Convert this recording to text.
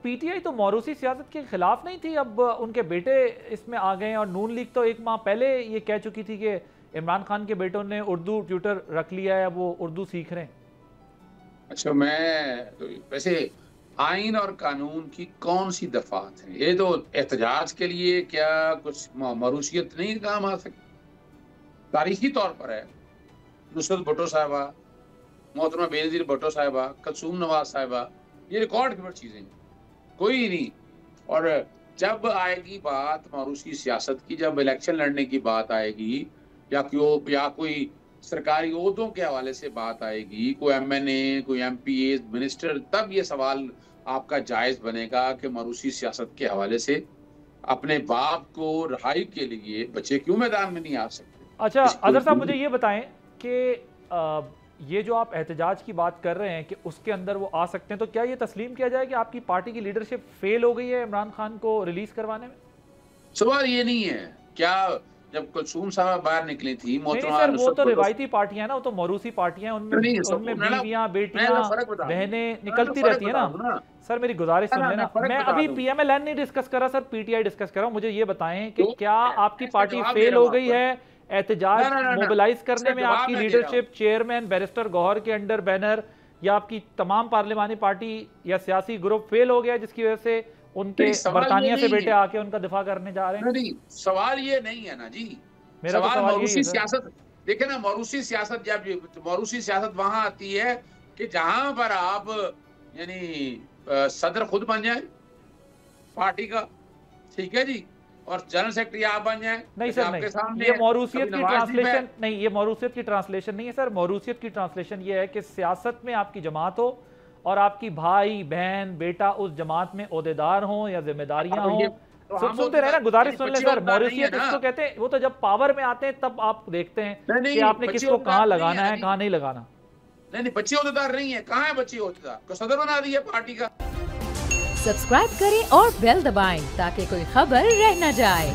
PTI तो मौरूसी सियासत के खिलाफ नहीं थी, अब उनके बेटे इसमें आ गए और नून लीग तो एक माह पहले ये कह चुकी थी कि इमरान खान के बेटों ने उर्दू ट्यूटर रख लिया है, वो उर्दू सीख रहे हैं। अच्छा, मैं वैसे आइन और कानून की कौन सी दफात है? ये तो एहतजाज के लिए क्या कुछ मरूसियत नहीं काम आ सकती? तारीखी तौर पर है, नुसरत भुट्टो साहिबा, मोहतरमा बेनज़ीर भुट्टो साहिबा, कलसूम नवाज साहिबा, ये रिकॉर्ड की चीजें हैं, कोई नहीं। और जब आएगी बात मरूसी सियासत की, जब इलेक्शन लड़ने की बात आएगी या कोई सरकारी ओहदों के हवाले से बात आएगी, कोई एमएनए, कोई एमपीए, मिनिस्टर, तब ये सवाल आपका जायज बनेगा कि मरूसी सियासत के हवाले से अपने बाप को रिहाई के लिए बच्चे क्यों मैदान में नहीं आ सकते। अच्छा अजहर साहब, मुझे ये बताएं कि ये जो आप एहतजाज की बात कर रहे हैं कि उसके अंदर वो आ सकते हैं, तो क्या ये तस्लीम किया जाए कि आपकी पार्टी की लीडरशिप फेल हो गई है इमरान खान को रिलीज करवाने में? सवाल ये नहीं है। क्या जब कुलसूम साहब बाहर निकली थी, नहीं सर, वो तो रिवायती पार्टियां ना, वो तो मौरूसी पार्टियां, उनमें बीवियां, बेटियां, बहनें निकलती रहती है ना। सर मेरी गुजारिश सुन लेना, मैं अभी पीएमएलएन नहीं डिस्कस कर रहा सर, पीटीआई डिस्कस कर रहा हूं। मुझे ये बताएं कि क्या आपकी पार्टी फेल हो गई है एहतजाज मोबिलाइज करने में? आपकी लीडरशिप, चेयरमैन बैरिस्टर गौहर के अंडर बैनर, या आपकी तमाम पार्लिमानी पार्टी या सियासी ग्रुप फेल हो गया जिसकी वजह से उनके बरतानिया से बेटे आके उनका दिफा करने जा रहे हैं? नहीं, सवाल ये नहीं है ना जी। मेरा सवाल मरूसी सियासत, देखिए ना, मरूसी सियासत, जब मरूसी सियासत वहां आती है कि जहां पर आप यानी सदर खुद बन जाए पार्टी का, ठीक है जी, और जनरल सेक्रेटरी आप बन जाए। नहीं सर, नहीं, ये मौरूसियत की ट्रांसलेशन नहीं, ये मौरूसियत की ट्रांसलेशन नहीं है सर। मौरूसियत की ट्रांसलेशन ये है कि सियासत में आपकी जमात हो और आपकी भाई बहन बेटा उस जमात में ओहदेदार हों या जिम्मेदारियां हों। सुनते रहे ना, गुजारिश सुन ले सर। मौरूसियत इसको कहते हैं, वो तो जब पावर में आते हैं तब आप देखते हैं कि आपने किसको कहाँ लगाना है, कहाँ नहीं लगाना। नहीं, बच्चे ओहदेदार नहीं है। कहाँ है बच्चे ओहदेदार? को सदर बना दिया पार्टी का। सब्सक्राइब करें और बेल दबाएं ताकि कोई खबर रह न जाए।